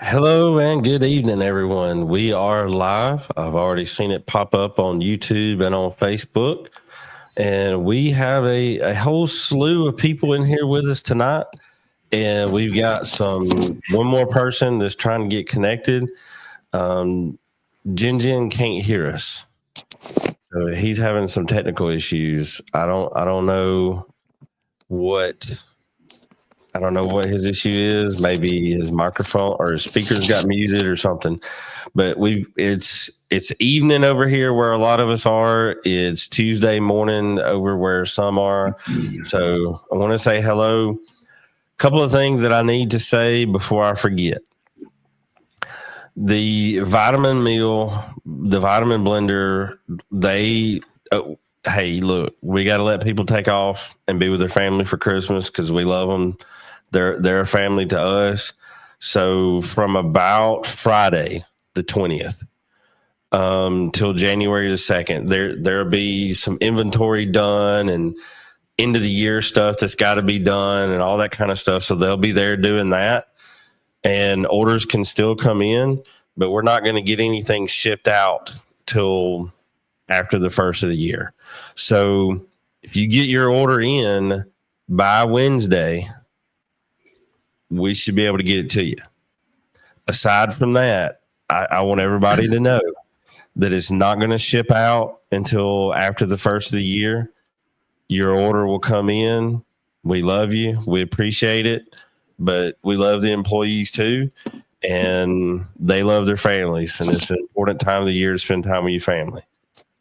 Hello and good evening, everyone. We are live. I've already seen it pop up on YouTube and on Facebook. And we have a whole slew of people in here with us tonight. And we've got one more person that's trying to get connected. Jin can't hear us. So he's having some technical issues. I don't know what his issue is. Maybe his microphone or his speakers got muted or something. But it's evening over here where a lot of us are. It's Tuesday morning over where some are. So I want to say hello. A couple of things that I need to say before I forget. The vitamin meal, the vitamin blender, hey, look, we got to let people take off and be with their family for Christmas because we love them. They're a family to us. So from about Friday, the 20th, till January the 2nd, there'll be some inventory done and end of the year stuff that's got to be done and all that kind of stuff. So they'll be there doing that, and orders can still come in, but we're not going to get anything shipped out till after the first of the year. So if you get your order in by Wednesday, we should be able to get it to you. Aside from that, I want everybody to know that it's not going to ship out until after the first of the year. Your order will come in. We love you. We appreciate it, but we love the employees too, and they love their families, and it's an important time of the year to spend time with your family.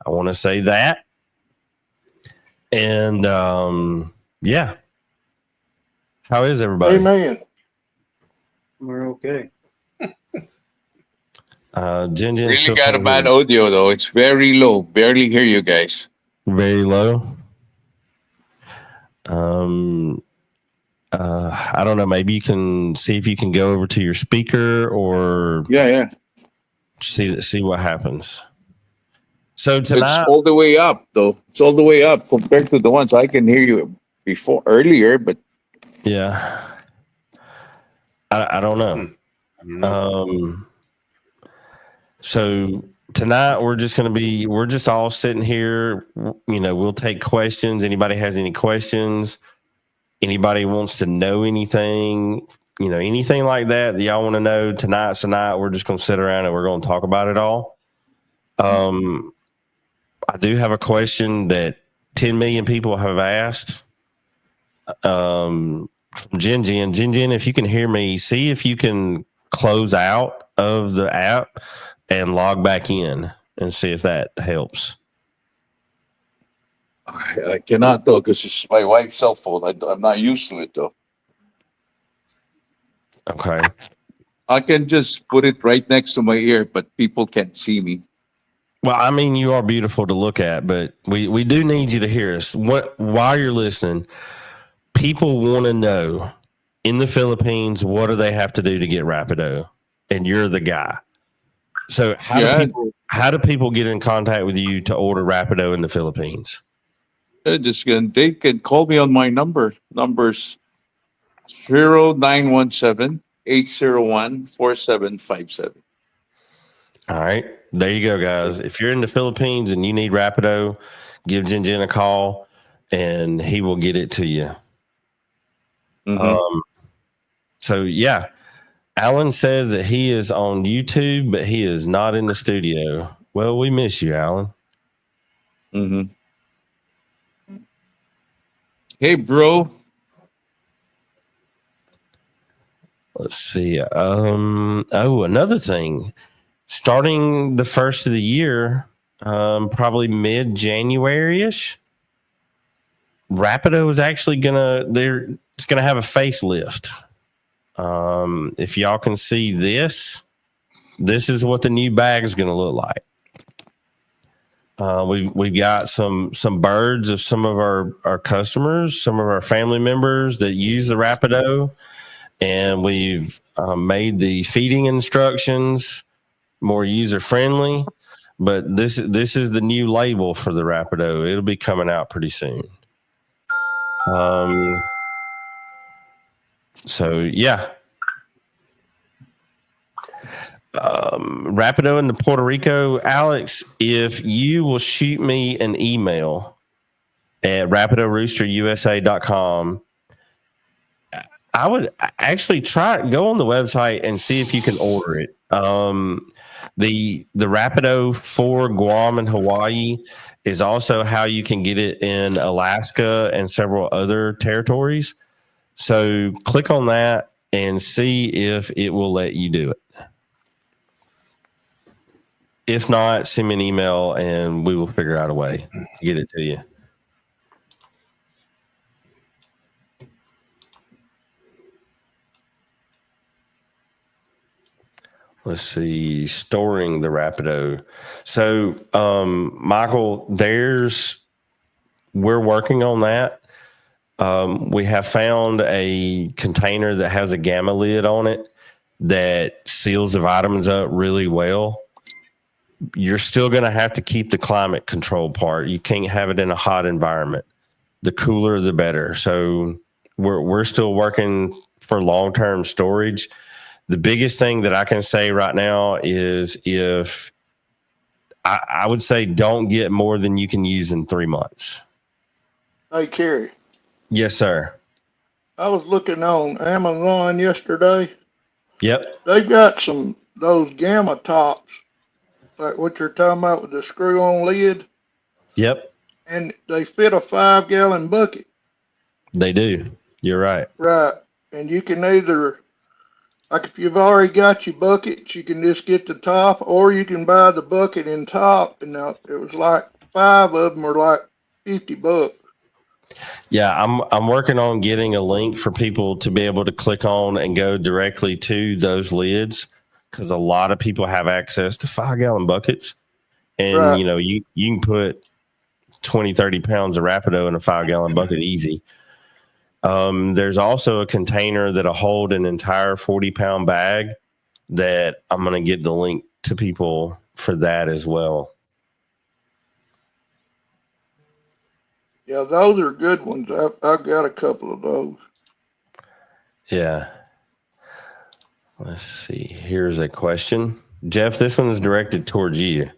I want to say that. And yeah. How is everybody? Amen. We're okay. Jen Really got a bad audio though. It's very low. Barely hear you guys. Very low. I don't know. Maybe you can see if you can go over to your speaker or Yeah. see what happens. So tonight, It's all the way up though. It's all the way up compared to the ones I can hear you earlier, but yeah, I don't know. So tonight we're just all sitting here. We'll take questions. Anybody has any questions? Anybody wants to know anything? Anything like that y'all want to know tonight's the night. We're just going to sit around and we're going to talk about it all. I do have a question that 10 million people have asked. From Jin. Jin, if you can hear me, see if you can close out of the app and log back in and see if that helps. I cannot though because it's my wife's cell phone. I'm not used to it though. Okay. I can just put it right next to my ear, but people can't see me. Well, I mean, you are beautiful to look at, but we do need you to hear us. While you're listening, people want to know in the Philippines, what do they have to do to get Rapido? And you're the guy. So how do people get in contact with you to order Rapido in the Philippines? They can call me on my numbers 0917-801-4757. All right. There you go, guys. If you're in the Philippines and you need Rapido, give Jin a call and he will get it to you. Mm-hmm. So yeah, Alan says that he is on YouTube, but he is not in the studio. Well, we miss you, Alan. Mm-hmm. Hey, bro. Let's see. Another thing. Starting the first of the year, probably mid-January-ish, Rapido is actually gonna have a facelift. If y'all can see this is what the new bag is going to look like. We've got some birds of some of our customers, some of our family members that use the Rapido, and we've made the feeding instructions more user friendly. But this is the new label for the Rapido. It'll be coming out pretty soon. So yeah. Rapido in Puerto Rico, Alex, if you will shoot me an email at rapidoroosterusa.com, I would actually go on the website and see if you can order it. The Rapido for Guam and Hawaii is also how you can get it in Alaska and several other territories. So click on that and see if it will let you do it. If not, send me an email and we will figure out a way to get it to you. Let's see, storing the Rapido. So, Michael, we're working on that. We have found a container that has a gamma lid on it that seals the vitamins up really well. You're still going to have to keep the climate control part. You can't have it in a hot environment. The cooler, the better. So we're still working for long-term storage. The biggest thing that I can say right now is if I would say don't get more than you can use in 3 months. Hey, Kerry, Yes, sir. I was looking on Amazon yesterday. Yep. They've got those gamma tops, like what you're talking about with the screw-on lid, Yep. and they fit a 5-gallon bucket. They do. You're right. Right. And you can either, like if you've already got your buckets, you can just get the top, or you can buy the bucket in top. And now it was like 5 of them are like $50. Yeah, I'm working on getting a link for people to be able to click on and go directly to those lids, because a lot of people have access to 5-gallon buckets. And, Right. you know, you can put 20, 30 pounds of Rapido in a 5-gallon bucket easy. There's also a container that'll hold an entire 40-pound bag that I'm going to get the link to people for that as well. Yeah, those are good ones. I've got a couple of those. Yeah. Let's see. Here's a question. Jeff, this one is directed towards you.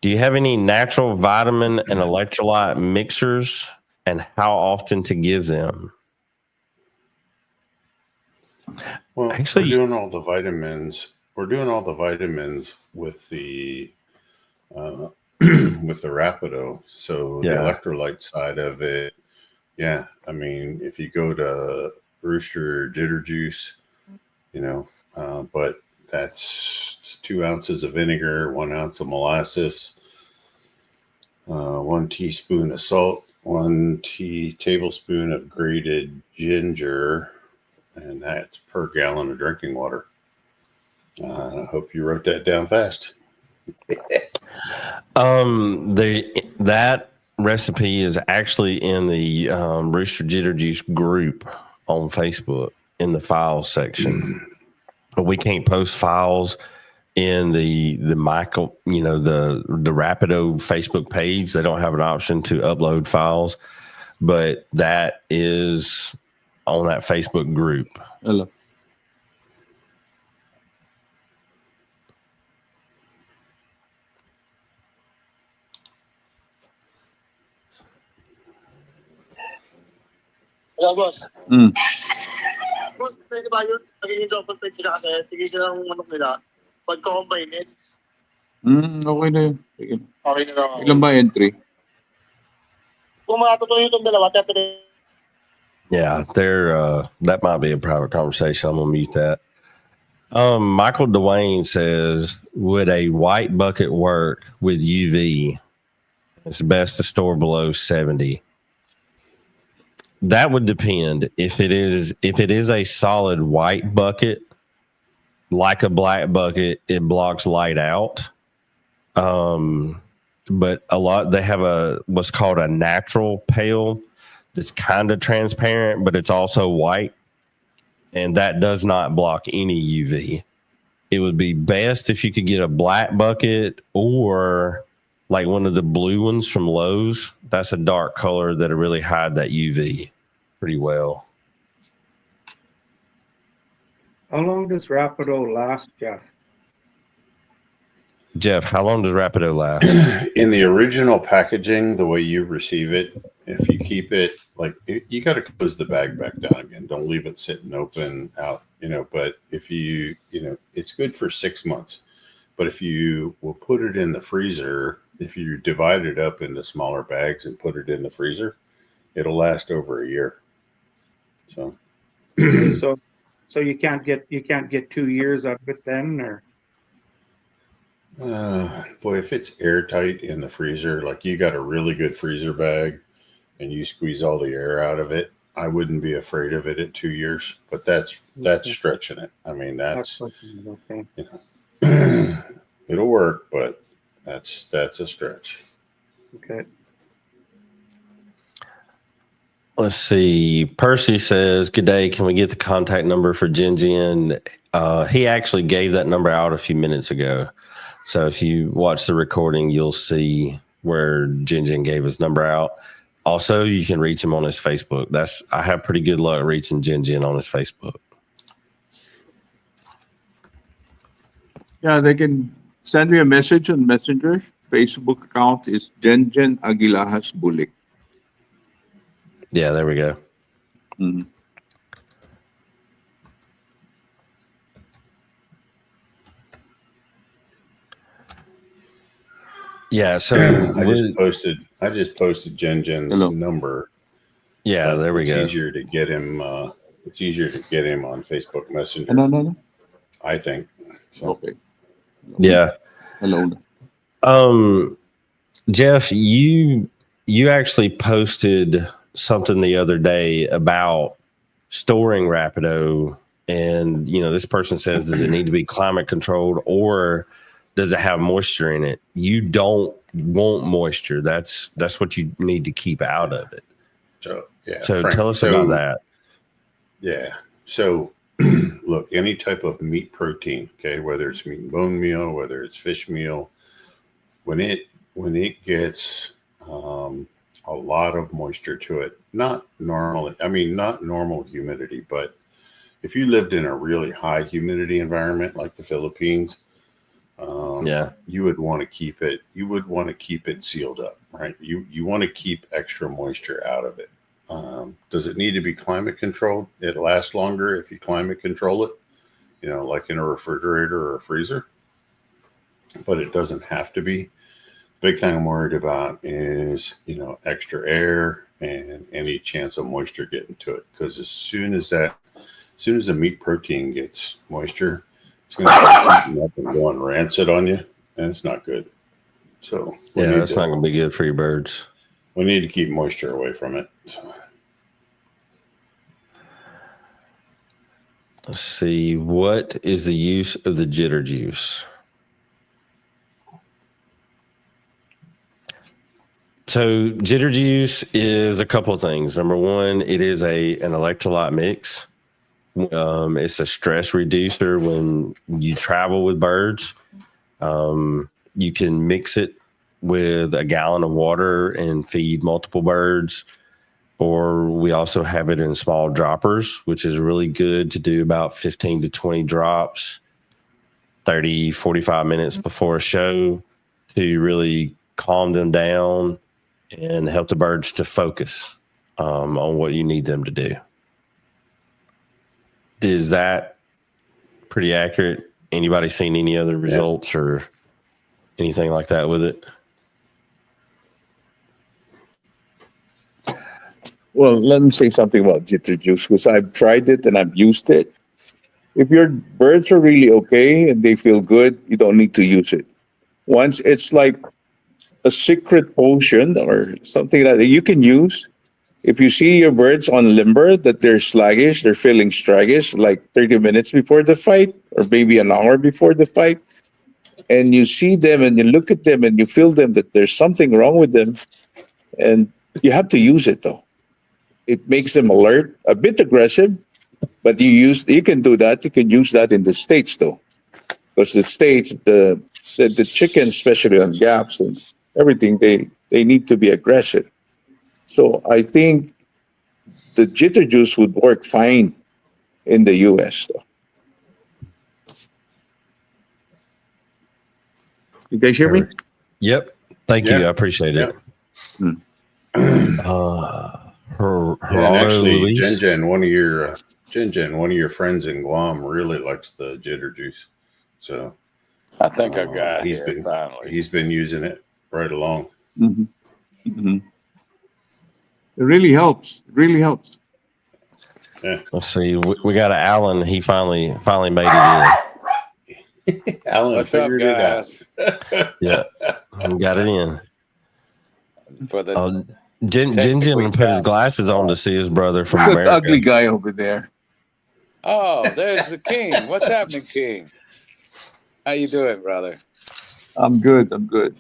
Do you have any natural vitamin and electrolyte mixers, and how often to give them? Well, Actually, we're doing all the vitamins. We're doing all the vitamins with the with the Rapido. So Yeah. the electrolyte side of it, yeah. I mean, if you go to Rooster Jitter Juice, you know, but that's 2 ounces of vinegar, 1 ounce of molasses, 1 teaspoon of salt, 1 tablespoon of grated ginger, and that's per gallon of drinking water. I hope you wrote that down fast. That recipe is actually in the Rooster Jitter Juice group on Facebook in the files section. But we can't post files in the Michael, you know, the Rapido Facebook page. They don't have an option to upload files, but that is on that Facebook group. Hello. Hello, boss. Mm. Boss, pwede ba yun? Nagiging double page sila kasi tigil sila ng manok nila. Pagka-combine it, Okay na yun. Sige. okay na lang. Ilan ba entry? Kung makatutuloy itong dalawa, tapos Yeah, that might be a private conversation. I'm gonna mute that. Michael Dwayne says, would a white bucket work with UV? It's best to store below 70. That would depend. If it is a solid white bucket, like a black bucket, it blocks light out. But they have what's called a natural pail that's kind of transparent, but it's also white, and that does not block any UV. It would be best if you could get a black bucket or like one of the blue ones from Lowe's. That's a dark color that'll really hide that UV pretty well. How long does Rapido last, Jeff? Jeff, how long does Rapido last? In the original packaging, the way you receive it, if you keep it you got to close the bag back down again. Don't leave it sitting open out, but if it's good for 6 months. But if you will put it in the freezer, if you divide it up into smaller bags and put it in the freezer, it'll last over a year. So, so you can't get 2 years out of it then, or? boy, if it's airtight in the freezer, like you got a really good freezer bag and you squeeze all the air out of it, I wouldn't be afraid of it at 2 years, but that's stretching it. I mean, that's okay. It'll work, but that's a stretch. Okay. Let's see. Percy says, "Good day. Can we get the contact number for Jin Jin?" He actually gave that number out a few minutes ago. So if you watch the recording, you'll see where Jin Jin gave his number out. Also, you can reach him on his Facebook. I have pretty good luck reaching Jin Jin on his Facebook. Yeah, they can send me a message on Messenger. Facebook account is Jenjen Aguilahas Bulik. Yeah, there we go. Mhm. Yeah, so I just posted Jen Jen's Hello. number. yeah, there we It's go. easier to get him. It's easier to get him on Facebook Messenger. No. I think. So, Okay. Yeah. Hello. Jeff, you actually posted something the other day about storing Rapido, and this person says, does it need to be climate controlled or does it have moisture in it? You don't want moisture. That's what you need to keep out of it. So yeah. So Frank, tell us about that. Yeah. So look, any type of meat protein, okay, whether it's meat and bone meal, whether it's fish meal, when it gets a lot of moisture to it, not normal humidity, but if you lived in a really high humidity environment like the Philippines, you would want to keep it. You would want to keep it sealed up, right? You want to keep extra moisture out of it. Does it need to be climate controlled? It lasts longer if you climate control it, like in a refrigerator or a freezer, but it doesn't have to be. Big thing I'm worried about is, extra air and any chance of moisture getting to it. Because as soon as the meat protein gets moisture, it's going to start heating up and going rancid on you, and it's not good. So That's not going to be good for your birds. We need to keep moisture away from it. So. Let's see. What is the use of the Jitter Juice? So Jitter Juice is a couple of things. Number one, it is an electrolyte mix. It's a stress reducer when you travel with birds. You can mix it with a gallon of water and feed multiple birds. Or we also have it in small droppers, which is really good to do about 15 to 20 drops, 30, 45 minutes before a show to really calm them down and help the birds to focus on what you need them to do. Is that pretty accurate? Anybody seen any other results or anything like that with it? Well, let me say something about Jitter Juice because I've tried it and I've used it. If your birds are really okay and they feel good, you don't need to use it. Once it's like a secret potion or something that you can use. If you see your birds on limber that they're sluggish, they're feeling sluggish like 30 minutes before the fight or maybe an hour before the fight, and you see them and you look at them and you feel them that there's something wrong with them, and you have to use it though. It makes them alert, a bit aggressive, but you can do that. You can use that in the States though, because the States, the chickens, especially on gaps and everything, they need to be aggressive. So I think the Jitter Juice would work fine in the U.S. though. You guys hear me? Yep. Thank you. I appreciate it. Yeah. Gerardo And actually, Luis. Jen, one of your friends in Guam really likes the Jitter Juice. So I think I got he's here been finally. he's been using it right along. Mm-hmm. Mm-hmm. It really helps. It really helps. Let's see. We got Alan. He finally made it Alan What's up, figured it out. guys? in. Yeah. Got it in. For the Jen Technically put his got- glasses on to see his brother from That America. ugly guy over there. oh, there's the King. What's happening, King? How you doing, brother? I'm good. I'm good.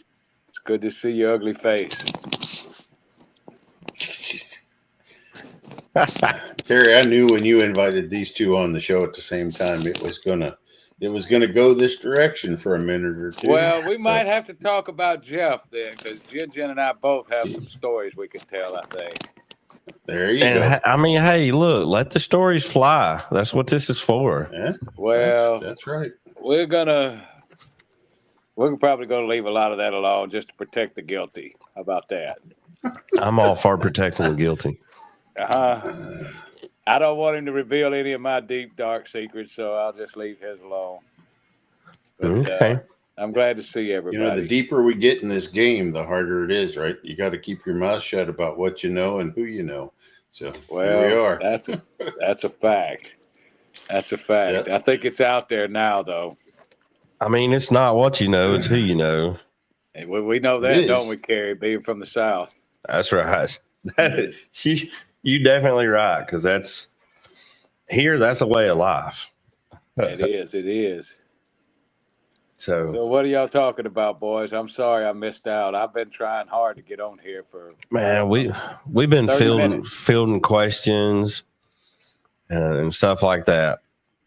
It's good to see your ugly face. Terry, I knew when you invited these two on the show at the same time, it was gonna go this direction for a minute or two. Well, we might have to talk about Jeff then, because Jen and I both have some stories we can tell, I think. There you And go. I mean, hey, look, let the stories fly. That's what this is for. Yeah, Well, that's right. we're probably going to leave a lot of that alone just to protect the guilty. How about that? I'm all for protecting the guilty. I don't want him to reveal any of my deep, dark secrets, so I'll just leave his alone. But, Okay. I'm glad to see everybody. You know, the deeper we get in this game, the harder it is, right? You got to keep your mouth shut about what you know and who you know. So here we are. That's a fact. That's a fact. Yep. I think it's out there now, though. I mean, it's not what you know, it's who you know. And we know that, It is. don't we, Carrie, being from the South? That's right. You definitely right, because that's a way of life. It is. It is. So, So what are y'all talking about, boys? I'm sorry I missed out. I've been trying hard to get on here for man, we've been 30 fielding questions and stuff like that.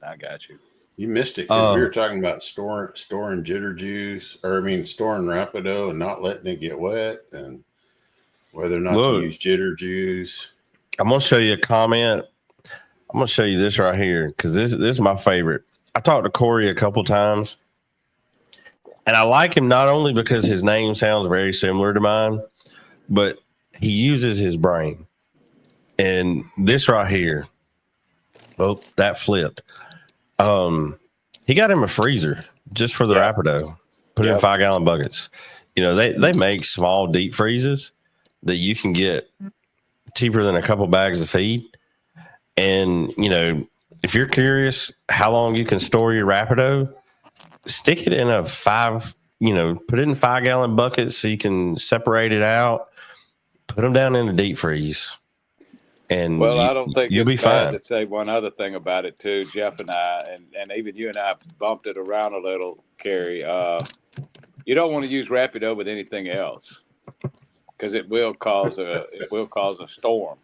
I got you. You missed it because we were talking about storing Jitter Juice, storing Rapido and not letting it get wet, and whether or not to use Jitter Juice. I'm gonna show you a comment. I'm gonna show you this right here because this is my favorite. I talked to Corey a couple times, and I like him not only because his name sounds very similar to mine, but he uses his brain. And this right here, oh, that flipped. He got him a freezer just for the Rapido. Put it in 5-gallon buckets. You know, they make small deep freezes that you can get cheaper than a couple bags of feed. And, you know, if you're curious how long you can store your Rapido, stick it in put it in 5-gallon buckets so you can separate it out, put them down in the deep freeze. And Well, I don't think you'll be it's bad fine. to say one other thing about it too. Jeff and I, and even you and I bumped it around a little, Carrie. You don't want to use Rapido with anything else because it will cause a storm.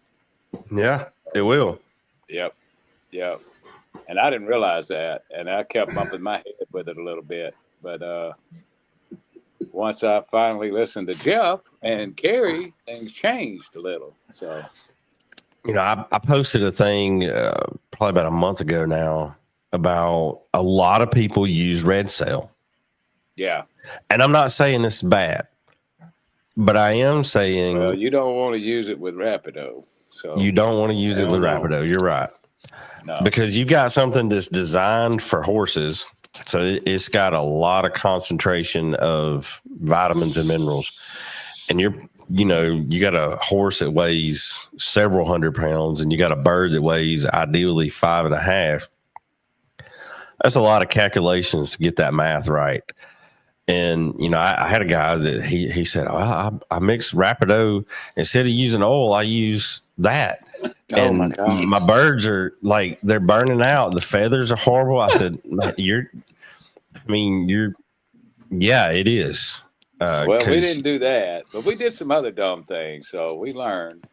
Yeah, it will. Yep. And I didn't realize that, and I kept bumping my head with it a little bit. But once I finally listened to Jeff and Carrie, things changed a little. So. You know, I posted a thing probably about a month ago now about a lot of people use red cell. Yeah. And I'm not saying it's bad, but I am saying Well, you don't want to use it with Rapido. So you don't want to use it with No. Rapido. You're right. No. Because you got something that's designed for horses. So it's got a lot of concentration of vitamins and minerals. And you got a horse that weighs several hundred pounds and you got a bird that weighs ideally 5.5. That's a lot of calculations to get that math right. And, you know, I had a guy that he said, I mix Rapido. Instead of using oil, I use that. And my God. my birds are like, they're burning out. The feathers are horrible. I said, yeah, it is. Well, we didn't do that, but we did some other dumb things, so we learned.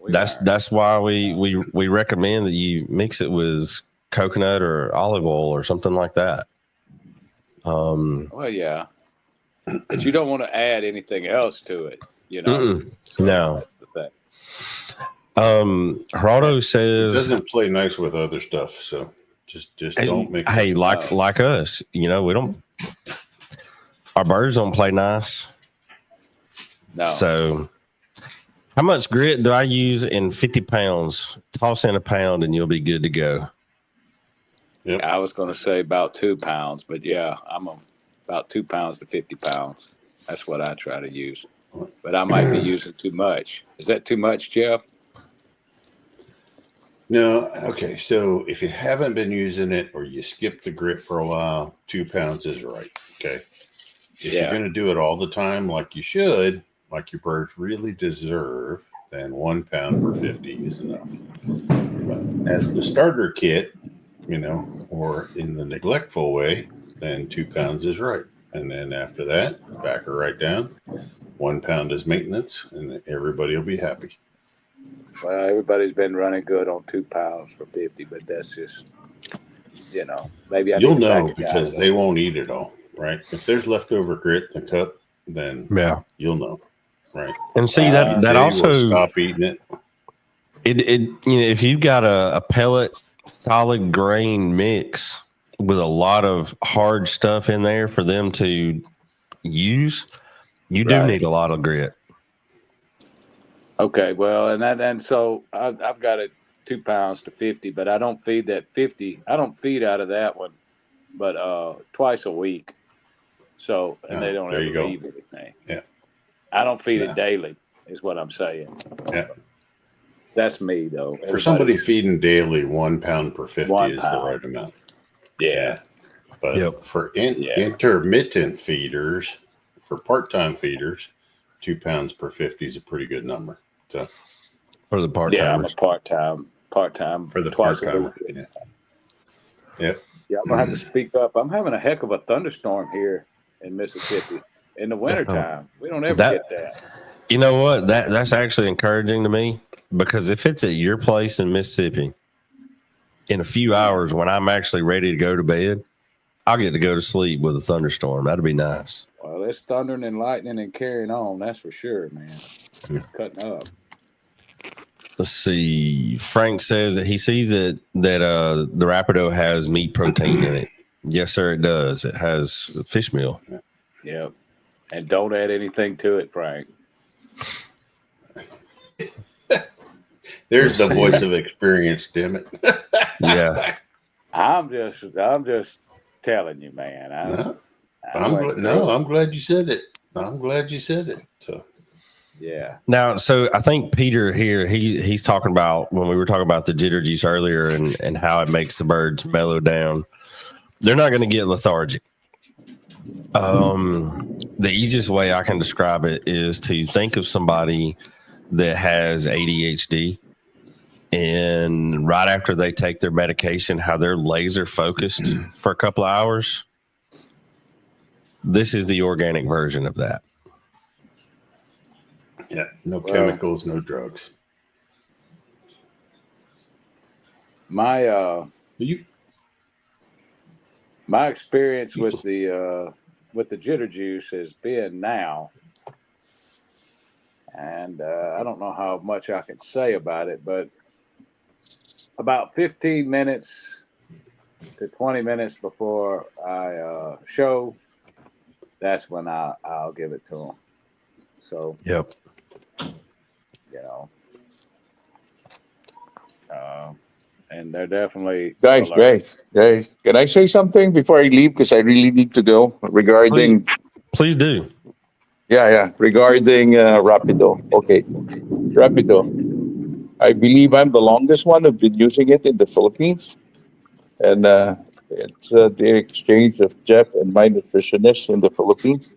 That's why we recommend that you mix it with coconut or olive oil or something like that. Well, yeah, but you don't want to add anything else to it, you know. So no. that's the thing. Geraldo It says doesn't play nice with other stuff, so just don't mix it. like us, you know, we don't. our birds don't play nice. No. So how much grit do I use in 50 pounds? Toss in a pound and you'll be good to go. Yep. I was going to say about 2 pounds, but yeah, about 2 pounds to 50 pounds. That's what I try to use. But I might be using too much. Is that too much, Jeff? No. Okay. So if you haven't been using it or you skip the grit for a while, 2 pounds is right. Okay. If you're going to do it all the time, like you should, like your birds really deserve, then 1 pound per 50 is enough. But as the starter kit, or in the neglectful way, then 2 pounds is right. And then after that, back her right down. 1 pound is maintenance, and everybody will be happy. Well, everybody's been running good on 2 pounds for 50, but that's just, maybe I You'll need to know back it because down. they won't eat it all, right? If there's leftover grit in the cup, then you'll know, right? And see that They also will stop eating it. If you've got a pellet solid grain mix with a lot of hard stuff in there for them to use, you do need a lot of grit. Okay, well, and so I've got it 2 pounds to 50, but I don't feed that 50. I don't feed out of that one, but twice a week. So, and they don't ever leave anything. Yeah. I don't feed it daily, is what I'm saying. Yeah. That's me, though. For somebody feeding daily, 1 pound per 50 is the right amount. Yeah. But for intermittent feeders, for part-time feeders, 2 pounds per 50 is a pretty good number. So for the part-timers. Yeah, I'm a part-time. For the twice a part-timer. week. Yeah. Yep. Yeah, I'm going to have to speak up. I'm having a heck of a thunderstorm here in Mississippi in the wintertime. We don't ever get that. You know what? That's actually encouraging to me, because if it's at your place in Mississippi, in a few hours when I'm actually ready to go to bed, I'll get to go to sleep with a thunderstorm. That'd be nice. Well, it's thundering and lightning and carrying on. That's for sure, man. It's cutting up. Let's see. Frank says that he sees that the Rapido has meat protein in it. Yes, sir, it does. It has fish meal. Yep. And don't add anything to it, Frank. There's the voice of experience, damn it. Yeah. I'm just telling you, man. I'm glad you said it. I'm glad you said it. So yeah. Now, so I think Peter here, he's talking about when we were talking about the Jitter Juice earlier and how it makes the birds mellow down. They're not going to get lethargic. The easiest way I can describe it is to think of somebody that has ADHD, and right after they take their medication, how they're laser focused for a couple of hours. This is the organic version of that. Yeah, no chemicals, no drugs. My experience with the Jitter Juice has been now, and I don't know how much I can say about it, but about 15 minutes to 20 minutes before I show, that's when I'll give it to them. So Yep. And they're definitely Guys, can I say something before I leave? Because I really need to go regarding. Please do. Yeah. Regarding Rapido. Okay. Rapido. I believe I'm the longest one who've been using it in the Philippines. And it's the exchange of Jeff and my nutritionist in the Philippines.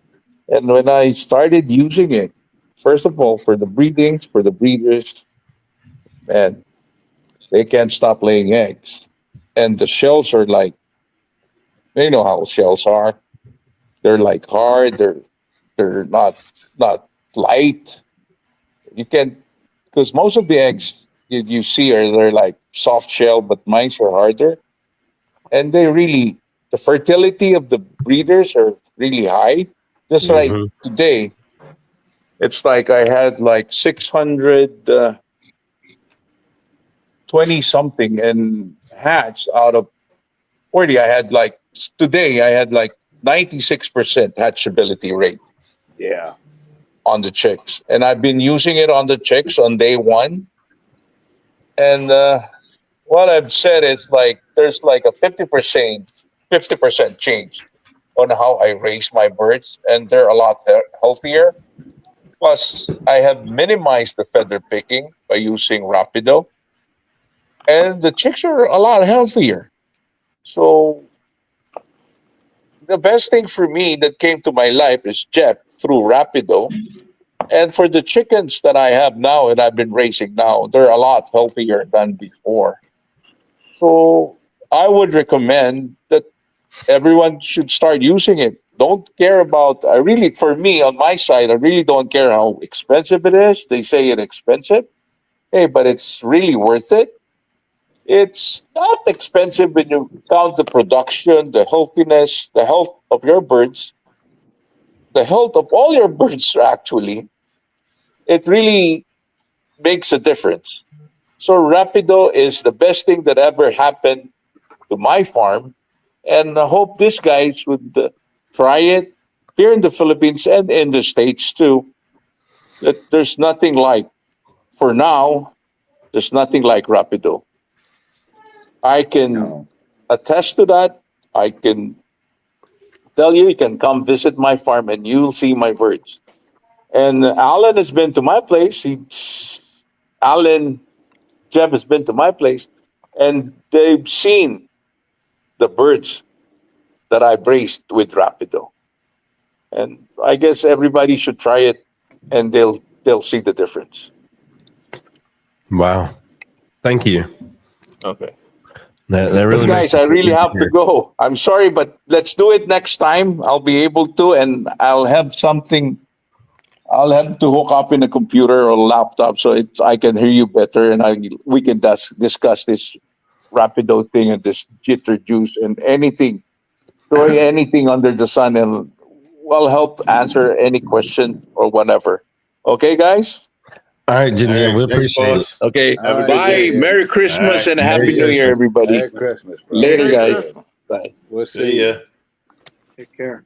And when I started using it, first of all, for the breedings, for the breeders, man, they can't stop laying eggs. And the shells are like, you know how shells are. They're like hard. They're not light. You can't, because most of the eggs you see they're like soft shell, but mine are harder. And the fertility of the breeders are really high. Just like today, it's like I had like 620 something and hatch out of 40. Today I had like 96% hatchability rate Yeah. on the chicks. And I've been using it on the chicks on day one. And what I've said is like there's like a 50% change on how I raise my birds, and they're a lot healthier. Plus, I have minimized the feather picking by using Rapido, and the chicks are a lot healthier. So the best thing for me that came to my life is Jet through Rapido. And for the chickens that I have now and I've been raising now, they're a lot healthier than before. So I would recommend that everyone should start using it. Don't care about, I really, for me on my side, I really don't care how expensive it is. They say it's expensive. Hey, but it's really worth it. It's not expensive when you count the production, the healthiness, the health of your birds, the health of all your birds, actually. It really makes a difference. So Rapido is the best thing that ever happened to my farm, and I hope these guys would try it here in the Philippines and in the States too. That there's nothing like, for now, there's nothing like Rapido. I can No. attest to that. I can tell you, you can come visit my farm and you'll see my birds. And Alan has been to my place. Alan, Jeff has been to my place, and they've seen the birds that I raised with Rapido. And I guess everybody should try it, and they'll see the difference. Wow. Thank you. Okay. That really But makes guys, I really have to go. I'm sorry, but let's do it next time. I'll be able to, and I'll have something. I'll have to hook up in a computer or laptop so I can hear you better, and we can discuss this Rapido thing and this Jitter Juice and anything, Troy, anything under the sun, and we'll help answer any question or whatever. Okay, guys? All right, All Junior, we right, thanks, appreciate it. boss. Okay. All right, Bye. yeah. Merry Christmas All right. and Happy Merry New Year, Christmas. everybody. Merry Christmas, bro. Later, Merry guys. Christmas. Bye. We'll see See you. ya. Take care.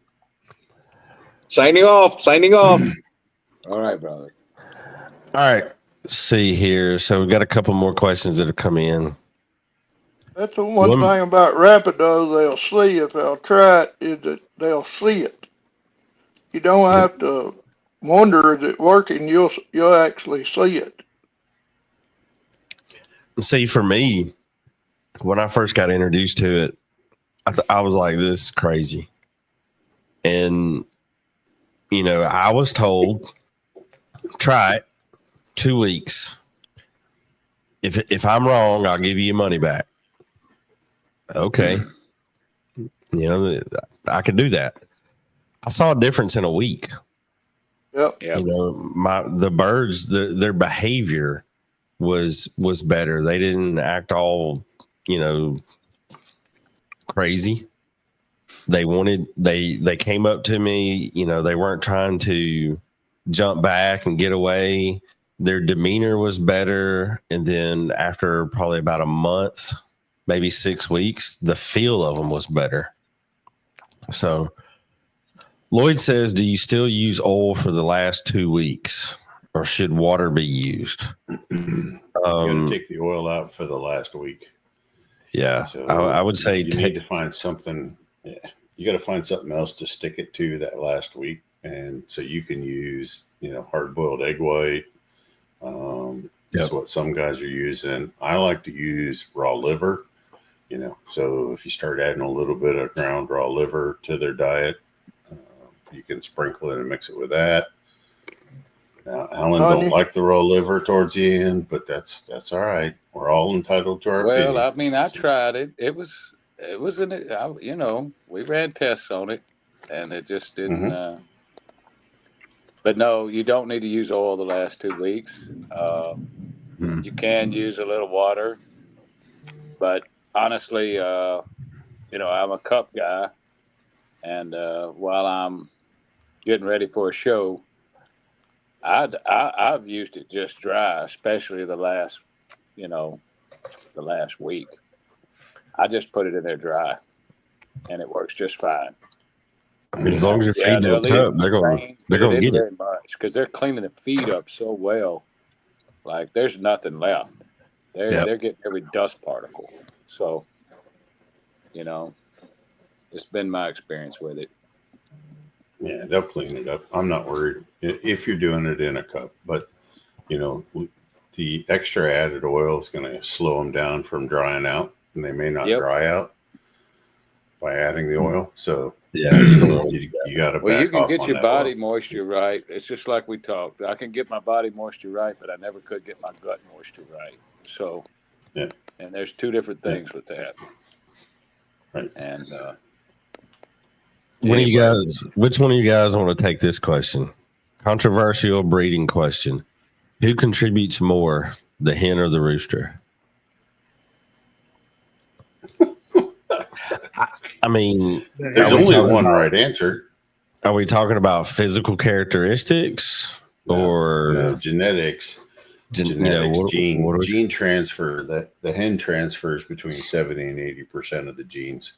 Signing off. Signing off. All right, brother. All right. See here. So we've got a couple more questions that have come in. That's the one One- thing about Rapido they'll see if they'll try it is that they'll see it. You don't have to wonder is it working. You'll actually see it. See, for me, when I first got introduced to it, I was like, this is crazy. And, I was told, try it 2 weeks. If I'm wrong, I'll give you your money back. Okay. I could do that. I saw a difference in a week. Yep. Yeah. The birds, their behavior was better. They didn't act all, crazy. They came up to me, they weren't trying to jump back and get away. Their demeanor was better. And then after probably about a month, maybe 6 weeks, the feel of them was better. So Lloyd says, do you still use oil for the last 2 weeks, or should water be used? You got to take the oil out for the last week. Yeah, So I would say you need to find something. You got to find something else to stick it to that last week, and so you can use hard-boiled egg white. That's what some guys are using. I like to use raw liver. So if you start adding a little bit of ground raw liver to their diet, you can sprinkle it and mix it with that. Now, Alan don't like the raw liver towards the end, but that's all right. We're all entitled to our opinion. Well, I mean, I tried it. It was we ran tests on it, and it just didn't. But no, you don't need to use oil the last 2 weeks. You can use a little water, but honestly, I'm a cup guy, and while I'm getting ready for a show, I've used it just dry, especially the last week. I just put it in there dry, and it works just fine. As long as you're feeding they'll the eat cup, they're going grain, they're but going it to isn't get it. very much because they're cleaning the feed up so well. Like there's nothing left. They're getting every dust particle. So, it's been my experience with it. Yeah, they'll clean it up. I'm not worried if you're doing it in a cup, but the extra added oil is going to slow them down from drying out, and they may not dry out by adding the oil. So Yeah, you got to Well, you back can off get on your that body oil. moisture right. It's just like we talked. I can get my body moisture right, but I never could get my gut moisture right. So, Yeah. And there's two different things with that. Right. And which one of you guys want to take this question? Controversial breeding question. Who contributes more, the hen or the rooster? I mean, There's only one right answer. Are we talking about physical characteristics or genetics? Genetics, gene transfer. The hen transfers between 70 and 80% of the genes.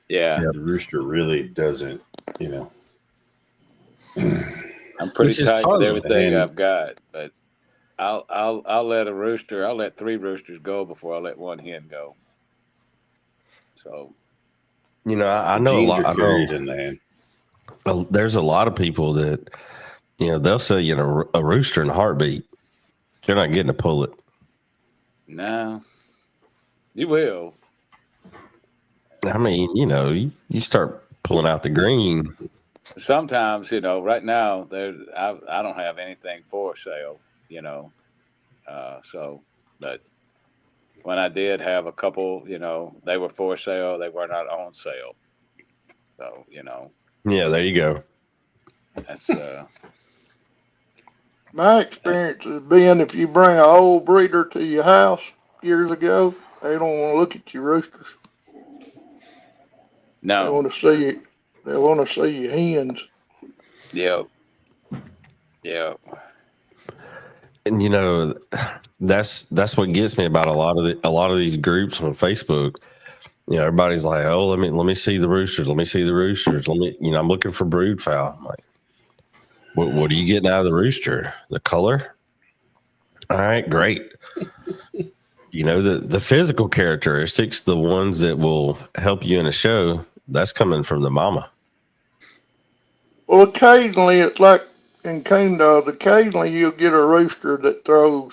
Yeah. The rooster really doesn't, I'm pretty tight with everything And- I've got, but I'll let I'll let 3 roosters go before I let 1 hen go. So, I know a genes lot. are carried in the hen. There's a lot of people that, they'll sell you a rooster in a heartbeat. They're not getting to pull it. no, you will. I mean, you start pulling out the green. Sometimes, right now I don't have anything for sale, but when I did have a couple, they were for sale, they were not on sale. So, Yeah, there you go. that's My experience has been if you bring an old breeder to your house years ago, they don't want to look at your roosters. They no. want to see They want to see your hens. Yep. And that's what gets me about a lot of these groups on Facebook. Everybody's like, "Oh, let me see the roosters. Let me see the roosters. I'm looking for brood fowl." I'm like, what are you getting out of the rooster? The color? All right, great. The physical characteristics, the ones that will help you in a show, that's coming from the mama. Well, occasionally it's like in cane dogs. Occasionally you'll get a rooster that throws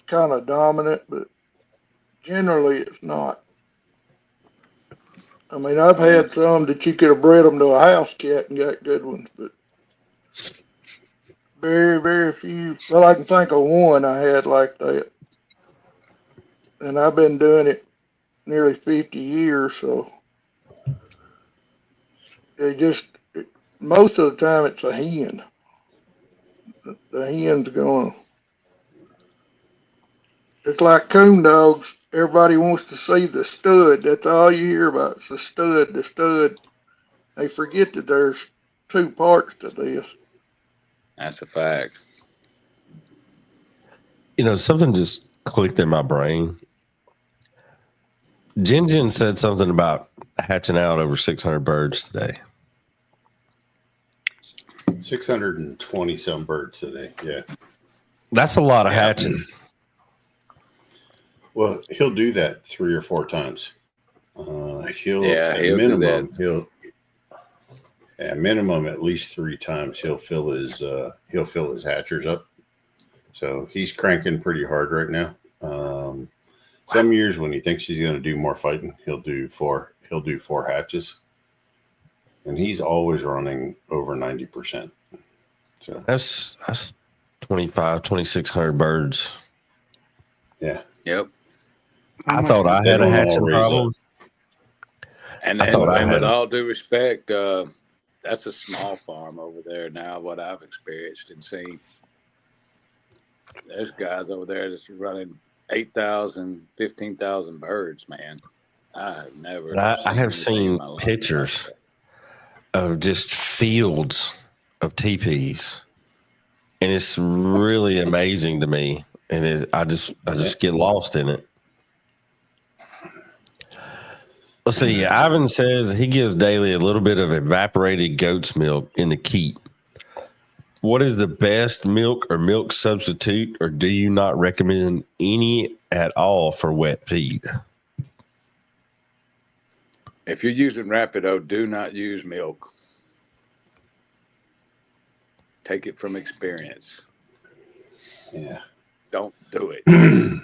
kind of dominant, but generally it's not. I mean, I've had some that you could have bred them to a house cat and got good ones, but very, very few. Well, I can think of one I had like that. And I've been doing it nearly 50 years, so most of the time it's a hen. The hen's going. It's like coon dogs. Everybody wants to see the stud. That's all you hear about. It's the stud, the stud. They forget that there's 2 parts to this. That's a fact. Something just clicked in my brain. Jen said something about hatching out over 600 birds today. 620 some birds today. Yeah. That's a lot of hatching. Well, he'll do that 3 or 4 times. He'll at minimum at least 3 times he'll fill his hatchers up. So he's cranking pretty hard right now. Some years when he thinks he's going to do more fighting, he'll do 4 hatches. And he's always running over 90%. So that's 2,600 birds. Yeah. Yep. I thought I had a hatching problem. And with all due respect, that's a small farm over there now, what I've experienced and seen. There's guys over there that's running 8,000, 15,000 birds, man. I have never I have seen pictures of just fields of teepees. And it's really amazing to me. And I just get lost in it. Let's see. Ivan says he gives daily a little bit of evaporated goat's milk in the keep. What is the best milk or milk substitute, or do you not recommend any at all for wet feed? If you're using Rapido, do not use milk. Take it from experience. Yeah. Don't do it.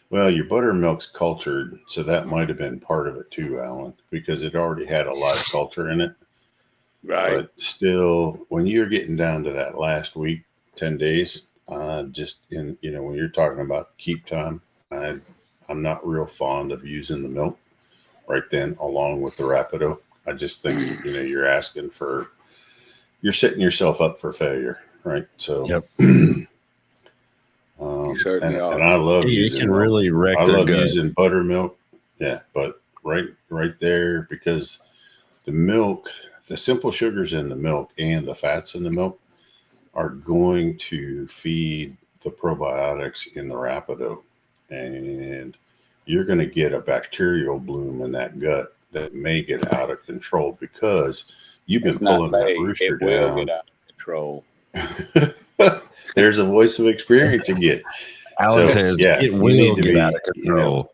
Well, your buttermilk's cultured, so that might have been part of it too, Alan, because it already had a lot of culture in it. Right. But still, when you're getting down to that last week, 10 days, just in, when you're talking about keep time, I'm not real fond of using the milk right then along with the Rapido. I just think, you're setting yourself up for failure, right? So, Yep. Certainly are. and I love It using can milk. really wreck I their love gut. using buttermilk. Yeah, but right there, because the milk, the simple sugars in the milk and the fats in the milk are going to feed the probiotics in the Rapido, and you're going to get a bacterial bloom in that gut that may get out of control because you've been pulling that rooster it will down. get out of control. There's a voice of experience again. Alan So, says yeah, it you will need to get be, out of control.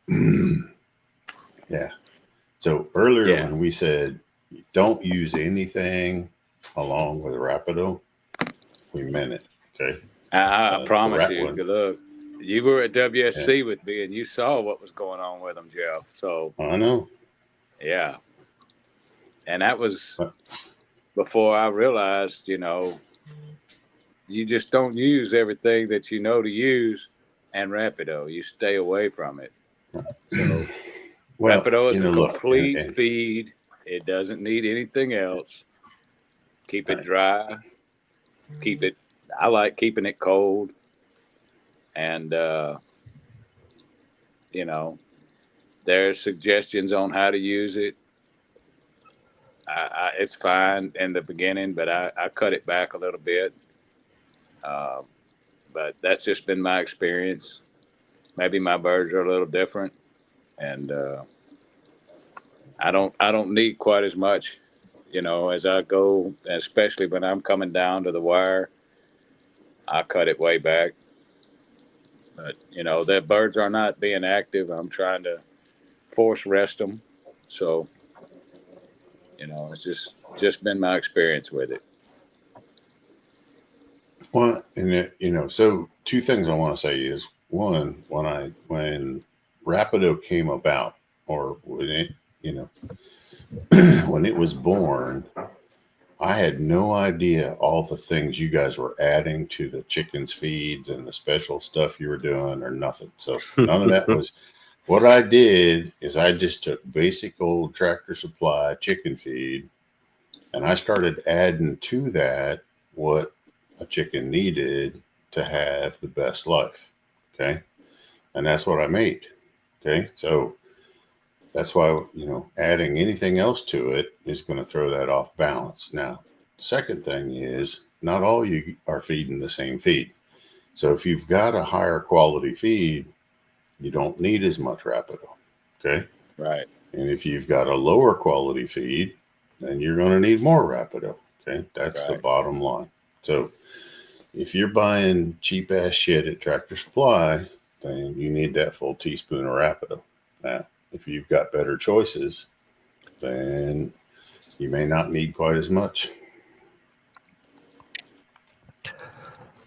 Yeah. So earlier Yeah. when we said don't use anything along with Rapido, we meant it. Okay. I promise that you. one. Look, you were at WSC with me, and you saw what was going on with them, Jeff. So I know. yeah, and that was before I realized, you just don't use everything that you know to use, and Rapido. You stay away from it. So Well, Rapido is a look, complete and feed. It doesn't need anything else. Keep it dry. I like keeping it cold. And, there's suggestions on how to use it. It's fine in the beginning, but I cut it back a little bit. But that's just been my experience. Maybe my birds are a little different, and I don't need quite as much, as I go, especially when I'm coming down to the wire. I cut it way back. But the birds are not being active. I'm trying to force rest them, so it's just been my experience with it. well, and so two things I want to say is one, when Rapido came about, or when it, when it was born, I had no idea all the things you guys were adding to the chickens' feeds and the special stuff you were doing or nothing. So none of that was. What I did is I just took basic old Tractor Supply chicken feed, and I started adding to that what a chicken needed to have the best life. Okay. And that's what I made. Okay. So that's why, adding anything else to it is going to throw that off balance. Now, the second thing is not all you are feeding the same feed. So if you've got a higher quality feed, you don't need as much Rapido. Okay. Right. And if you've got a lower quality feed, then you're going to need more Rapido. Okay. That's the bottom line. So if you're buying cheap ass shit at Tractor Supply, then you need that full teaspoon of Rapido. Now, if you've got better choices, then you may not need quite as much.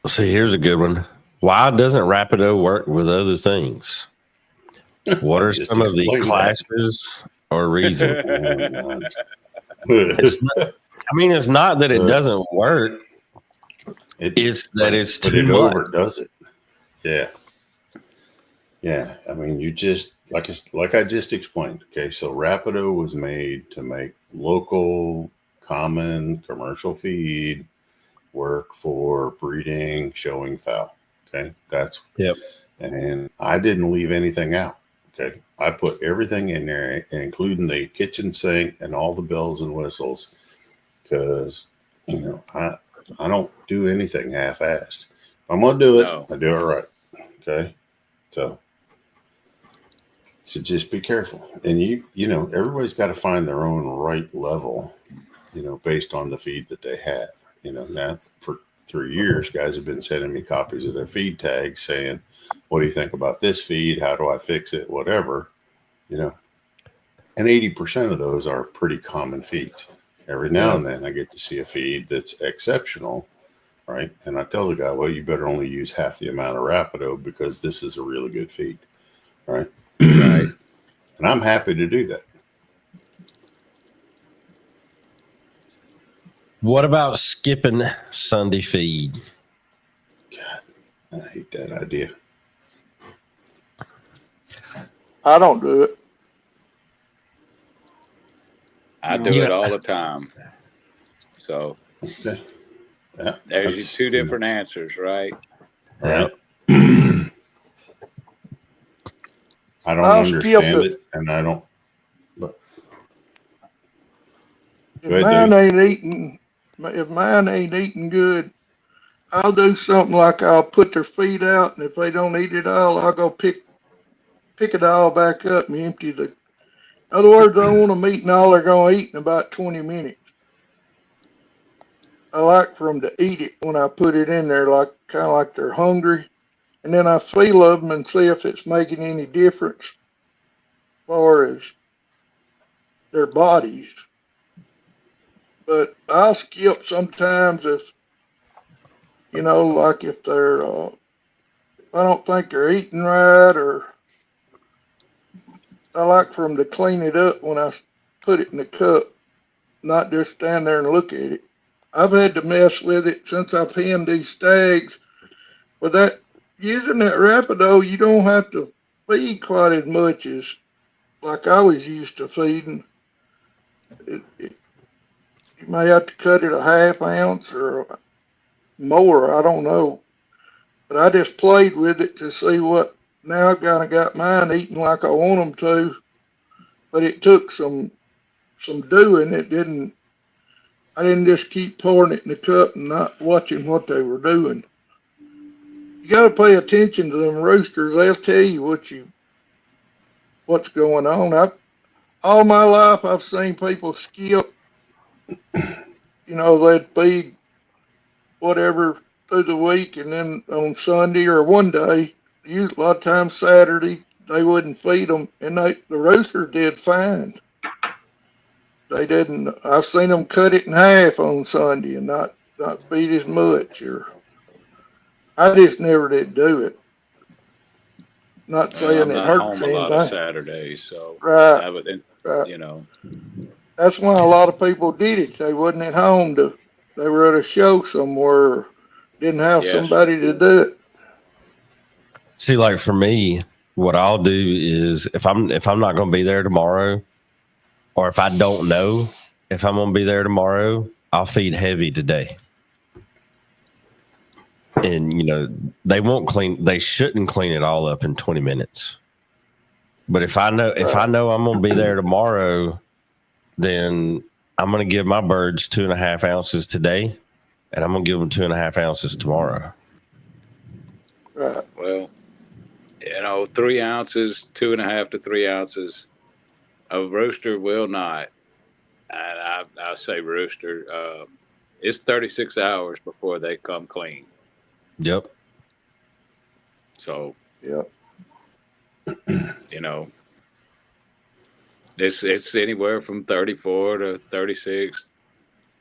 See, here's a good one. Why doesn't Rapido work with other things? What are some of the classes or reasons? It's not that it doesn't work. It's that it's too much. Overdoes it. Yeah. Yeah. I mean, you just, like I just explained. Okay. So Rapido was made to make local, common, commercial feed work for breeding, showing fowl. Okay. And I didn't leave anything out. Okay. I put everything in there, including the kitchen sink and all the bells and whistles, because, I don't do anything half-assed. If I'm going to do it, I do it right. Okay. So So just be careful. And you know, everybody's got to find their own right level, you know, based on the feed that they have. You know, now for 3 years, guys have been sending me copies of their feed tags saying, what do you think about this feed? How do I fix it? Whatever, you know. And 80% of those are pretty common feeds. Every now and then I get to see a feed that's exceptional, right? And I tell the guy, well, you better only use half the amount of Rapido because this is a really good feed, right? Right. And I'm happy to do that. What about skipping Sunday feed? God, I hate that idea. I don't do it. I do it all the time. So Okay. Yeah, there's your two different answers, right? Right. I don't I'll understand skip it, and I don't. But If Go ahead, mine ain't eating good, I'll do something like I'll put their feet out, and if they don't eat it all, I'll go pick it all back up and empty the. In other words, I want them eating all they're gonna eat in about 20 minutes. I like for them to eat it when I put it in there, like kind of like they're hungry, and then I feel of them and see if it's making any difference as far as their bodies. But I'll skip sometimes if, you know, like if they're, if I don't think they're eating right, or I like for them to clean it up when I put it in the cup, not just stand there and look at it. I've had to mess with it since I've penned these stags. But that, using that Rapido, you don't have to feed quite as much as like I was used to feeding. You may have to cut it a half ounce or more, I don't know. But I just played with it to see what, now I kind of got mine eating like I want them to. But it took some doing. I didn't just keep pouring it in the cup and not watching what they were doing. You got to pay attention to them roosters. They'll tell you what's going on. All my life I've seen people skip. You know, they'd feed whatever through the week, and then on Sunday or one day, a lot of times Saturday, they wouldn't feed them, and the roosters did fine. They didn't. I've seen them cut it in half on Sunday and not feed as much. Or I just never did do it. Not saying I'm it not hurts home a lot of anything. Saturdays, so Right. I would, Right. you know. That's why a lot of people did it. They wasn't at home they were at a show somewhere, or didn't have Yes. somebody to do it. See, like for me, what I'll do is if I'm not going to be there tomorrow, or if I don't know if I'm going to be there tomorrow, I'll feed heavy today. And you know, they shouldn't clean it all up in 20 minutes. But if I know I'm going to be there tomorrow, then I'm going to give my birds 2.5 ounces today, and I'm going to give them 2.5 ounces tomorrow. Right. Well, you know, 3 ounces, 2.5 to 3 ounces. A rooster will not, and I say rooster, it's 36 hours before they come clean. Yep. So, Yep. you know, it's anywhere from 34 to 36.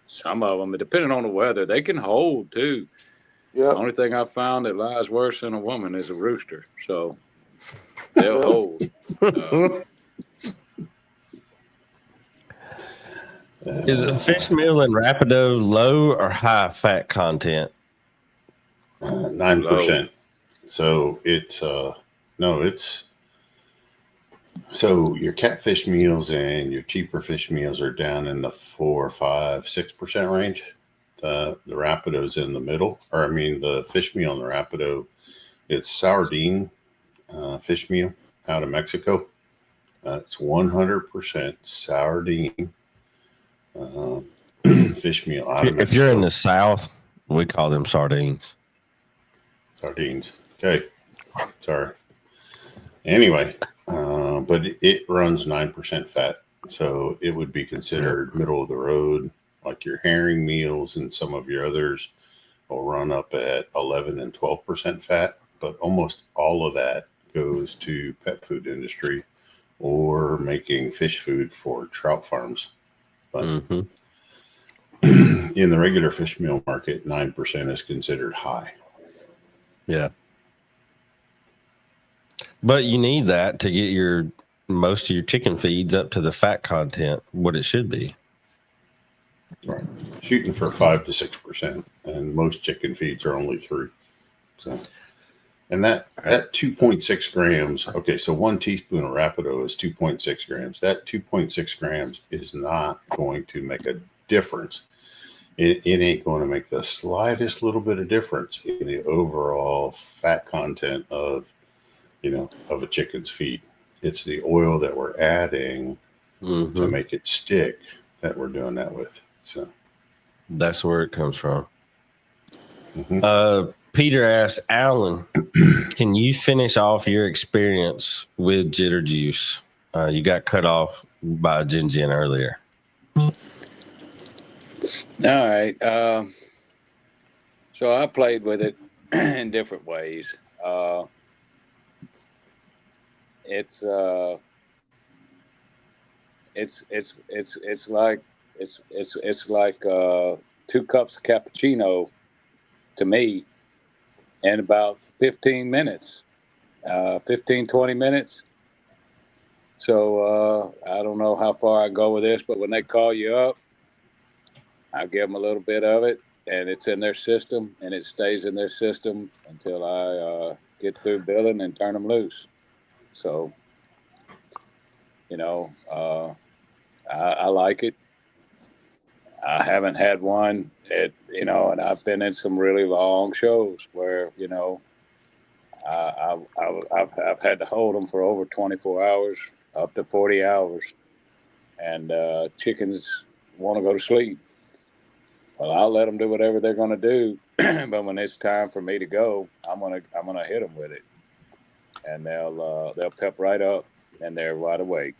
Some of them, depending on the weather, they can hold too. Yep. The only thing I've found that lies worse than a woman is a rooster. So they'll hold. Is a fish meal in Rapido low or high fat content? 9%. So it's so your catfish meals and your cheaper fish meals are down in the 4, 5, 6% range. The Rapido's in the middle, or I mean the fish meal in the Rapido, it's sardine fish meal out of Mexico. It's 100% sardine fish meal out of Mexico. If you're in the South, we call them sardines. Sardines. Okay. Sorry. Anyway, but it runs 9% fat. So it would be considered middle of the road, like your herring meals and some of your others will run up at 11 and 12% fat. But almost all of that goes to pet food industry or making fish food for trout farms. But in the regular fish meal market, 9% is considered high. Yeah. But you need that to get most of your chicken feeds up to the fat content, what it should be. Right. Shooting for 5 to 6%, and most chicken feeds are only 3. So, and that 2.6 grams. Okay, so 1 teaspoon of Rapido is 2.6 grams. That 2.6 grams is not going to make a difference. It ain't going to make the slightest little bit of difference in the overall fat content of a chicken's feed. It's the oil that we're adding to make it stick that we're doing that with. So that's where it comes from. Peter asked, Alan, can you finish off your experience with Jitter Juice? You got cut off by Jin earlier. All right. So I played with it in different ways. It's like 2 cups of cappuccino to me in about 15 minutes, 20 minutes. So I don't know how far I go with this, but when they call you up, I give them a little bit of it, and it's in their system, and it stays in their system until I get through billing and turn them loose. So, I like it. I haven't had one and I've been in some really long shows where, I've had to hold them for over 24 hours, up to 40 hours, and chickens want to go to sleep. Well, I'll let them do whatever they're going to do, but when it's time for me to go, I'm gonna hit them with it, and they'll pep right up, and they're wide awake.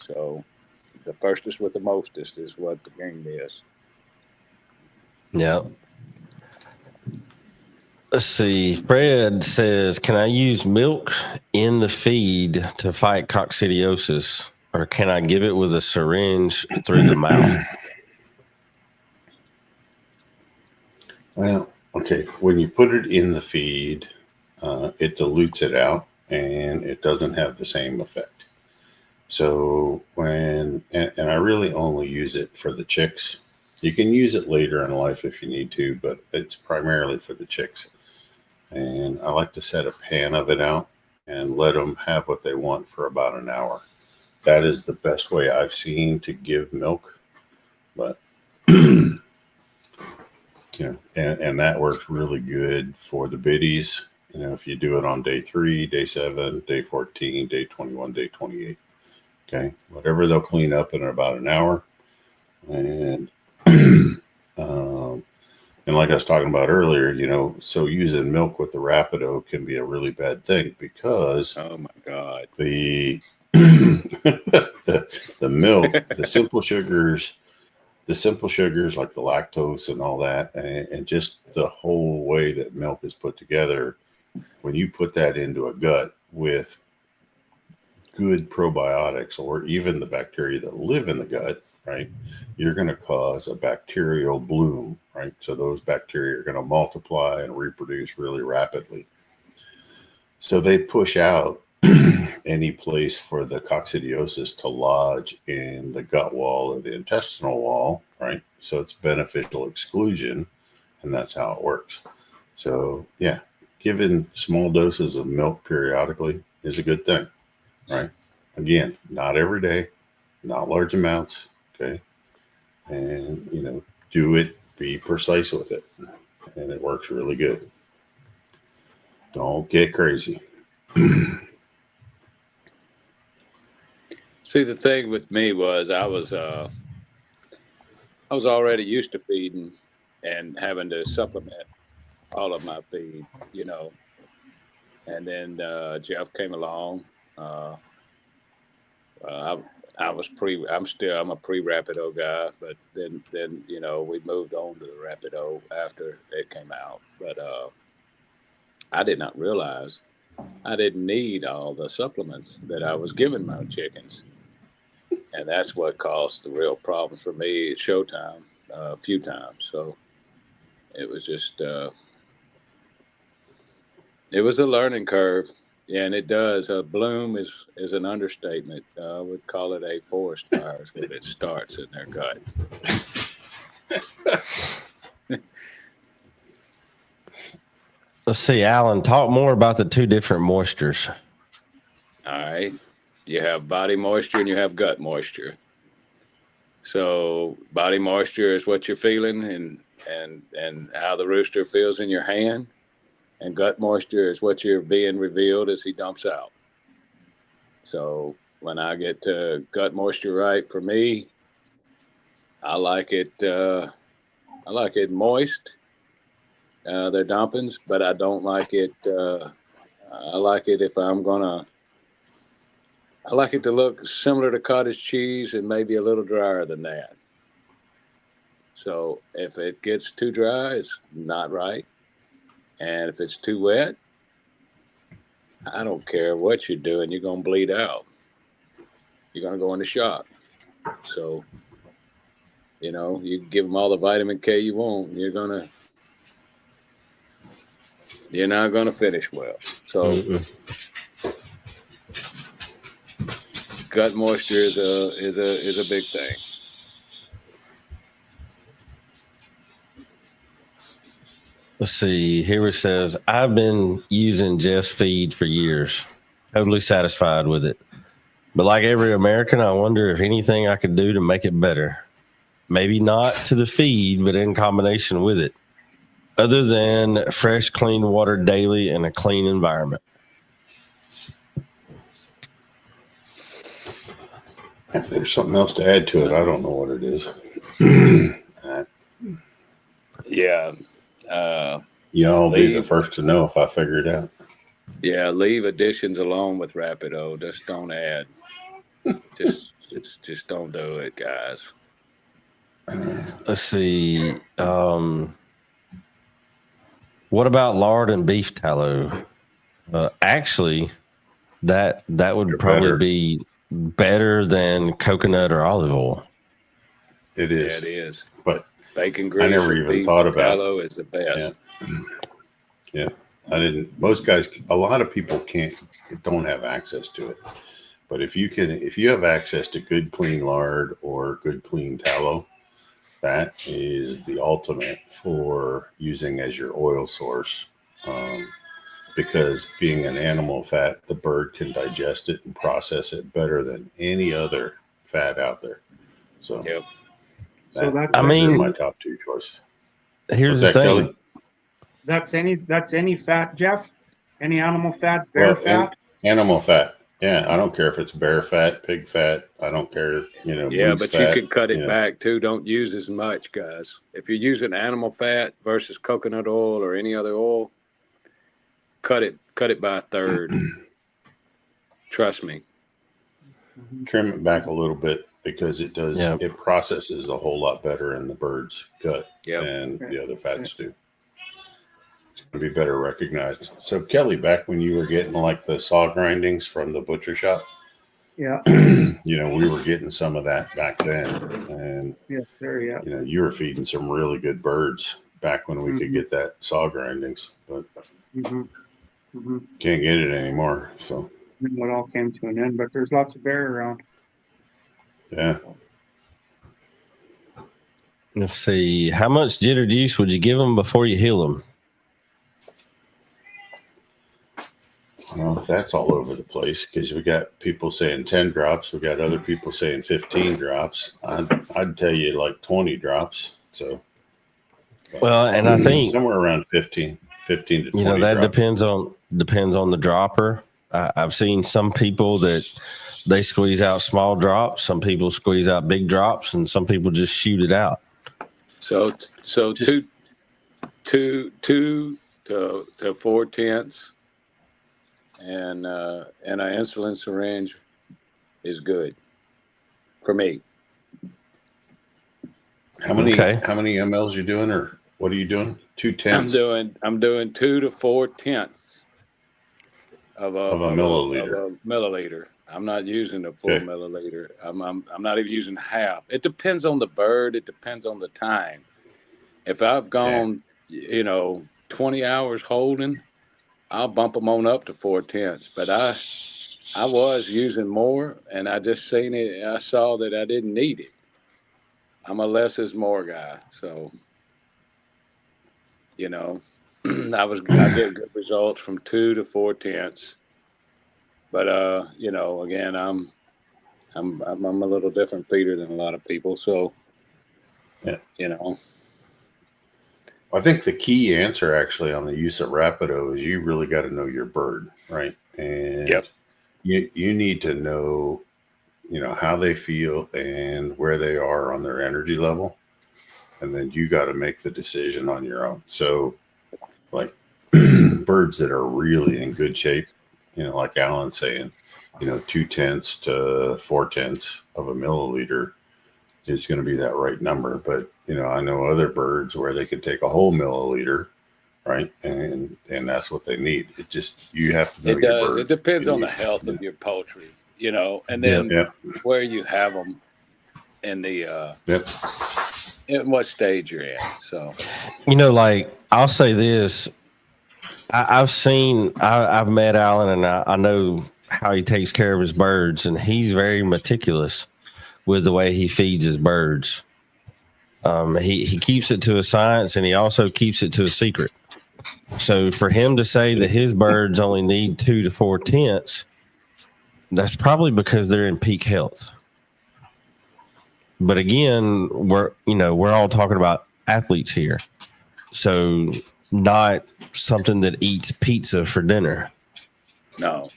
So the firstest with the mostest is what the game is. Yeah. Let's see. Fred says, can I use milk in the feed to fight coccidiosis, or can I give it with a syringe through the mouth? Well, okay. When you put it in the feed, it dilutes it out, and it doesn't have the same effect. So and I really only use it for the chicks. You can use it later in life if you need to, but it's primarily for the chicks. And I like to set a pan of it out and let them have what they want for about an hour. That is the best way I've seen to give milk. But and that works really good for the biddies. If you do it on day 3, day 7, day 14, day 21, day 28. Okay, whatever they'll clean up in about an hour. And and like I was talking about earlier, so using milk with the Rapido can be a really bad thing because oh my God, the milk, the simple sugars like the lactose and all that, and just the whole way that milk is put together, when you put that into a gut with good probiotics or even the bacteria that live in the gut, right, you're going to cause a bacterial bloom, right? So those bacteria are going to multiply and reproduce really rapidly. So they push out any place for the coccidiosis to lodge in the gut wall or the intestinal wall, right? So it's beneficial exclusion, and that's how it works. So yeah, giving small doses of milk periodically is a good thing, right? Again, not every day, not large amounts, okay? And, do it, be precise with it, and it works really good. Don't get crazy. See, the thing with me was I was already used to feeding and having to supplement all of my feed, And then Jeff came along, I'm a pre-Rapido guy, but then we moved on to the Rapido after it came out. But I did not realize I didn't need all the supplements that I was giving my chickens, and that's what caused the real problems for me at Showtime a few times. So it was just it was a learning curve. Yeah, and it does. Bloom is an understatement. I would call it a forest fire when it starts in their gut. Let's see, Alan, talk more about the two different moistures. All right. You have body moisture and you have gut moisture. So body moisture is what you're feeling and how the rooster feels in your hand. And gut moisture is what you're being revealed as he dumps out. So when I get gut moisture right for me, I like it moist. They're dumpings, but I don't like it. I like it if I like it to look similar to cottage cheese and maybe a little drier than that. So if it gets too dry, it's not right. And if it's too wet, I don't care what you're doing, you're going to bleed out. You're going to go into shock. So, you give them all the vitamin K you want, you're not going to finish well. So, gut moisture is a big thing. Let's see. Here it says, I've been using Jeff's feed for years. Totally satisfied with it. But like every American, I wonder if anything I could do to make it better. Maybe not to the feed, but in combination with it. Other than fresh, clean water daily and a clean environment. If there's something else to add to it, I don't know what it is. Yeah. Y'all be the first to know if I figure it out. Yeah, leave additions alone with Rapido. Just don't add. just don't do it, guys. Let's see. What about lard and beef tallow? Actually, that would probably be better than coconut or olive oil. It is. Yeah, it is. But bacon grease. I never even thought about tallow is the best. Yeah. I didn't. Most guys, a lot of people don't have access to it. But if you have access to good clean lard or good clean tallow, that is the ultimate for using as your oil source. Because being an animal fat, the bird can digest it and process it better than any other fat out there. So, yep. So those I are my top two choices. Here's What's the that, thing. Kelly? that's any fat, Jeff? Any animal fat, bear fat? Animal fat. Yeah, I don't care if it's bear fat, pig fat. I don't care, Yeah, moose but fat, you can cut it back too. Don't use as much, guys. If you're using animal fat versus coconut oil or any other oil, cut it by a third. Trust me. Trim it back a little bit because it does. Yeah. It processes a whole lot better in the bird's gut Yep. than the other fats do. It's going to be better recognized. So Kelly, back when you were getting like the saw grindings from the butcher shop, Yeah. we were getting some of that back then, and Yes, sir. Yeah. you were feeding some really good birds back when we could get that saw grindings, but can't get it anymore. So It all came to an end, but there's lots of bear around. yeah. Let's see. How much Jitter Juice would you give them before you heal them? Well, that's all over the place because we got people saying 10 drops. We got other people saying 15 drops. I'd tell you like 20 drops. So, Well, and I think somewhere around 15 to 20. that drops. depends on the dropper. I've seen some people that they squeeze out small drops. Some people squeeze out big drops, and some people just shoot it out. So two to 4/10 and an insulin syringe is good for me. How many Okay. mLs you doing, or what are you doing? 2/10 I'm doing 2 to 4/10 of a milliliter. milliliter. I'm not using a full Okay. milliliter. I'm not even using half. It depends on the bird. It depends on the time. If I've gone, 20 hours holding, I'll bump them on up to 4/10. But I was using more, and I just seen it. I saw that I didn't need it. I'm a less is more guy, so I get good results from 2 to 4/10. But again, I'm a little different feeder than a lot of people, so Yeah. you I think the key answer actually on the use of Rapido is you really got to know your bird, right? And Yep. you need to know, how they feel and where they are on their energy level. And then you got to make the decision on your own. So like birds that are really in good shape, like Alan's saying, 2/10 to 4/10 of a milliliter is going to be that right number. But, I know other birds where they could take a whole milliliter, right? And that's what they need. It just, you have to know it your does. bird. It depends on the You- health of your poultry, and then Yeah. where you have them in the Yep. in what stage you're at. So Like I'll say this, I've met Alan, and I know how he takes care of his birds, and he's very meticulous with the way he feeds his birds. He keeps it to a science, and he also keeps it to a secret. So for him to say that his birds only need 2 to 4/10, that's probably because they're in peak health. But again, we're all talking about athletes here, so not something that eats pizza for dinner. no,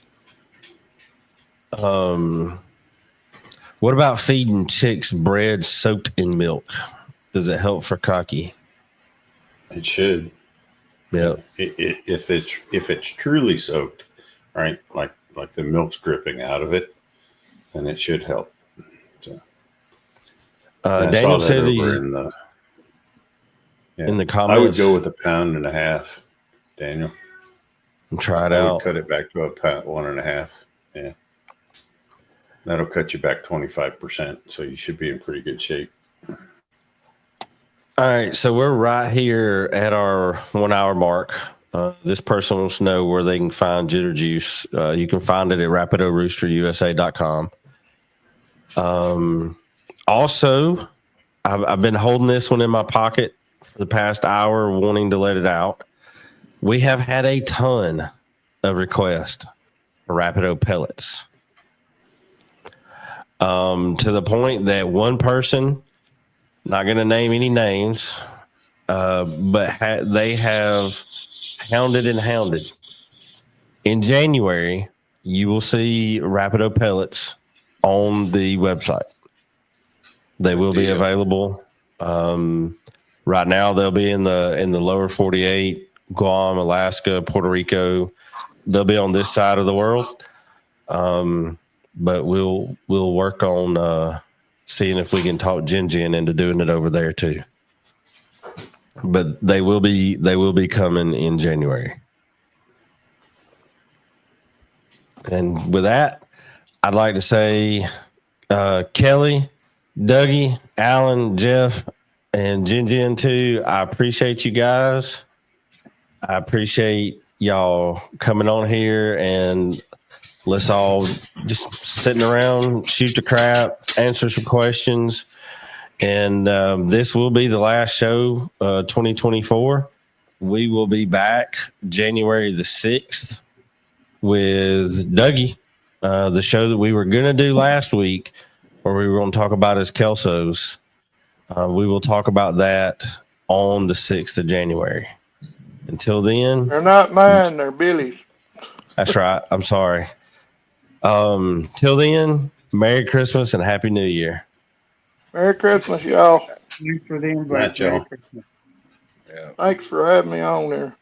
What about feeding chicks bread soaked in milk? Does it help for cocky? It should. Yeah. If it's truly soaked, right? Like the milk's dripping out of it, then it should help. So, I Daniel saw that says over he's in the in the I would comments. go with 1.5 pounds, Daniel. And try it I out. would cut it back to 1.5 pounds. Yeah, that'll cut you back 25%. So you should be in pretty good shape. All right, so we're right here at our 1 hour mark. This person wants to know where they can find Jitter Juice. You can find it at rapidoroosterusa.com. Also, I've been holding this one in my pocket for the past hour, wanting to let it out. We have had a ton of requests for Rapido pellets, to the point that one person, not going to name any names, but they have hounded and hounded. In January, you will see Rapido pellets on the website. They will be available. Right now, they'll be in the lower 48, Guam, Alaska, Puerto Rico. They'll be on this side of the world. But we'll work on seeing if we can talk Jin into doing it over there too. But they will be coming in January. And with that, I'd like to say, Kelly, Dougie, Alan, Jeff, and Jin too, I appreciate you guys. I appreciate y'all coming on here, and let's all just sitting around, shoot the crap, answer some questions. And this will be the last show, 2024. We will be back January the 6th with Dougie, the show that we were going to do last week, where we were going to talk about his Kelsos. We will talk about that on the 6th of January. Until then. They're not mine, they're Billy's. That's right. I'm sorry. Till then, Merry Christmas and Happy New Year. Merry Christmas, y'all. Thanks for the invite. Right, Joe. Merry Christmas. yeah. Thanks for having me on there.